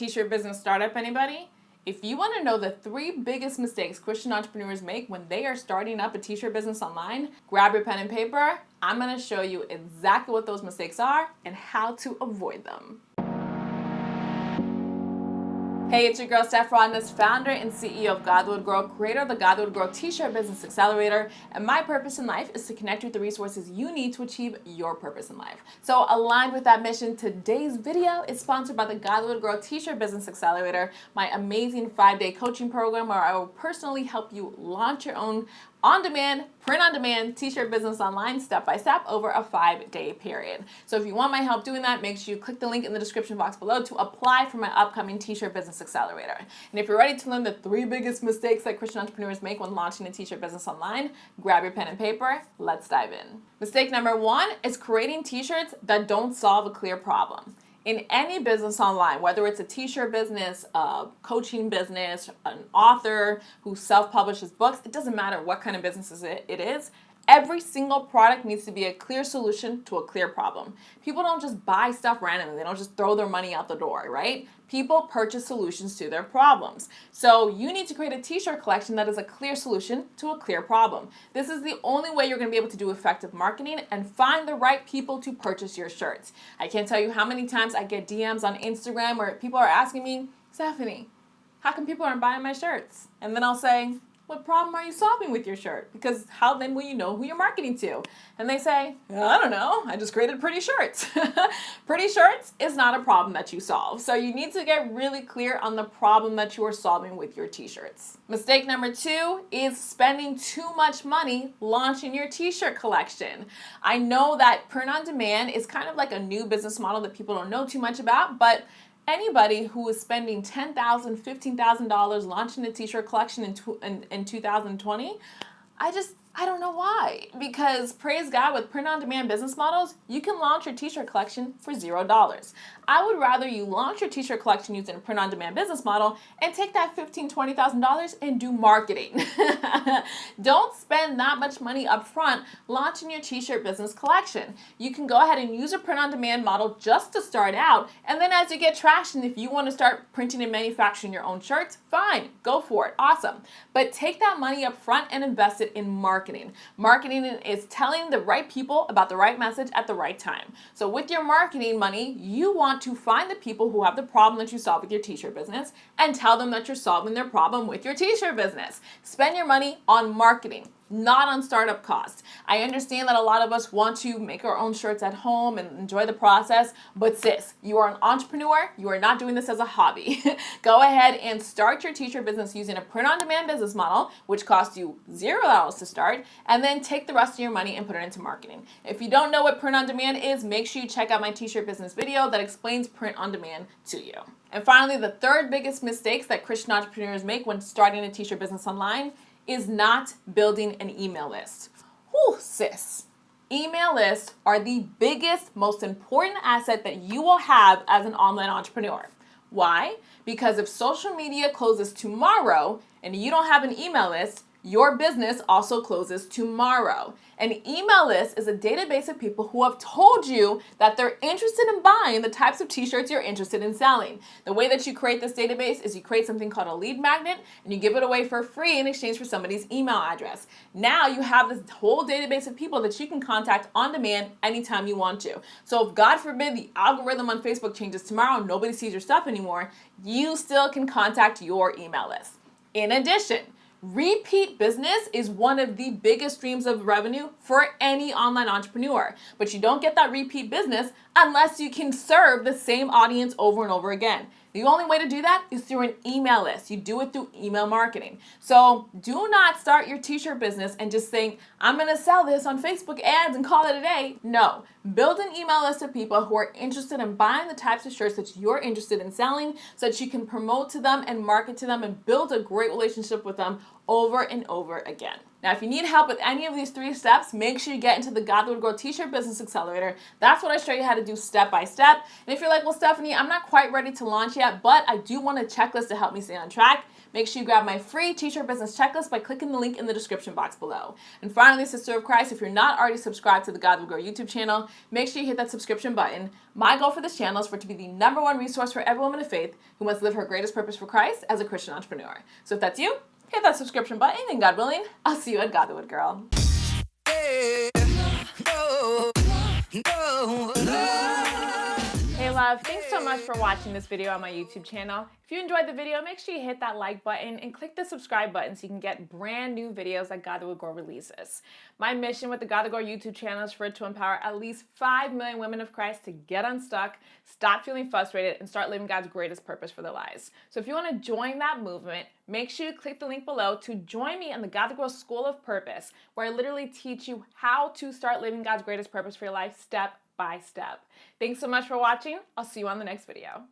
T-shirt business startup, anybody? If you want to know the 3 biggest mistakes Christian entrepreneurs make when they are starting up a t-shirt business online, grab your pen and paper. I'm going to show you exactly what those mistakes are and how to avoid them. Hey, it's your girl Steph Rodness, founder and CEO of Godlywood Grow, creator of the Godlywood Grow T-shirt business Accelerator, and my purpose in life is to connect you with the resources you need to achieve your purpose in life. So aligned with that mission, today's video is sponsored by the Godlywood Grow T-shirt business Accelerator, my amazing 5-day coaching program where I will personally help you launch your own on-demand, print-on-demand t-shirt business online step-by-step over a 5-day period. So if you want my help doing that, make sure you click the link in the description box below to apply for my upcoming t-shirt business accelerator. And if you're ready to learn the 3 biggest mistakes that Christian entrepreneurs make when launching a t-shirt business online, grab your pen and paper, let's dive in. Mistake number 1 is creating t-shirts that don't solve a clear problem. In any business online, whether it's a t-shirt business, a coaching business, an author who self-publishes books, it doesn't matter what kind of business it is. Every single product needs to be a clear solution to a clear problem. People don't just buy stuff randomly. They don't just throw their money out the door, right? People purchase solutions to their problems. So you need to create a t-shirt collection that is a clear solution to a clear problem. This is the only way you're going to be able to do effective marketing and find the right people to purchase your shirts. I can't tell you how many times I get DMs on Instagram where people are asking me, Stephanie, how come people aren't buying my shirts? And then I'll say, what problem are you solving with your shirt? Because how then will you know who you're marketing to? And they say, I don't know, I just created pretty shirts. Pretty shirts is not a problem that you solve. So you need to get really clear on the problem that you are solving with your t-shirts. Mistake number 2 is spending too much money launching your t-shirt collection. I know that print on demand is kind of like a new business model that people don't know too much about, but anybody who is spending $10,000, $15,000 launching a t-shirt collection in 2020, I don't know why. Because praise God, with print-on-demand business models, you can launch your t-shirt collection for $0. I would rather you launch your t-shirt collection using a print-on-demand business model and take that $15,000, $20,000 and do marketing. Don't spend that much money up front launching your t-shirt business collection. You can go ahead and use a print-on-demand model just to start out, and then as you get traction, if you want to start printing and manufacturing your own shirts, fine, go for it, awesome. But take that money up front and invest it in marketing. Marketing is telling the right people about the right message at the right time. So with your marketing money, you want to find the people who have the problem that you solve with your t-shirt business and tell them that you're solving their problem with your t-shirt business. Spend your money on marketing, not on startup costs. I understand that a lot of us want to make our own shirts at home and enjoy the process, but sis, you are an entrepreneur. You are not doing this as a hobby. Go ahead and start your t-shirt business using a print-on-demand business model, which costs you $0 to start, and then take the rest of your money and put it into marketing. If you don't know what print-on-demand is, make sure you check out my t-shirt business video that explains print-on-demand to you. And finally, the 3rd biggest mistakes that Christian entrepreneurs make when starting a t-shirt business online is not building an email list. Whew, sis. Email lists are the biggest, most important asset that you will have as an online entrepreneur. Why? Because if social media closes tomorrow and you don't have an email list, your business also closes tomorrow. An email list is a database of people who have told you that they're interested in buying the types of t-shirts you're interested in selling. The way that you create this database is you create something called a lead magnet and you give it away for free in exchange for somebody's email address. Now you have this whole database of people that you can contact on demand anytime you want to. So if God forbid the algorithm on Facebook changes tomorrow and nobody sees your stuff anymore, you still can contact your email list. In addition, repeat business is one of the biggest streams of revenue for any online entrepreneur, but you don't get that repeat business unless you can serve the same audience over and over again. The only way to do that is through an email list. You do it through email marketing. So do not start your t-shirt business and just think, I'm going to sell this on Facebook ads and call it a day. No, build an email list of people who are interested in buying the types of shirts that you're interested in selling so that you can promote to them and market to them and build a great relationship with them over and over again. Now, if you need help with any of these 3 steps, make sure you get into the Godlywood Grow T-shirt Business Accelerator. That's what I show you how to do step by step. And if you're like, well, Stephanie, I'm not quite ready to launch yet, but I do want a checklist to help me stay on track, make sure you grab my free T-shirt business checklist by clicking the link in the description box below. And finally, Sister of Christ, if you're not already subscribed to the Godlywood Grow YouTube channel, make sure you hit that subscription button. My goal for this channel is for it to be the #1 resource for every woman of faith who wants to live her greatest purpose for Christ as a Christian entrepreneur. So if that's you, hit that subscription button, and God willing, I'll see you at Godlywood, girl. Hey love, thanks so much for watching this video on my YouTube channel. If you enjoyed the video, make sure you hit that like button and click the subscribe button so you can get brand new videos that Godlywood Grow releases. My mission with the Godlywood Grow YouTube channel is for it to empower at least 5 million women of Christ to get unstuck, stop feeling frustrated, and start living God's greatest purpose for their lives. So if you want to join that movement, make sure you click the link below to join me in the Godlywood Grow School of Purpose, where I literally teach you how to start living God's greatest purpose for your life step by step. Thanks so much for watching. I'll see you on the next video.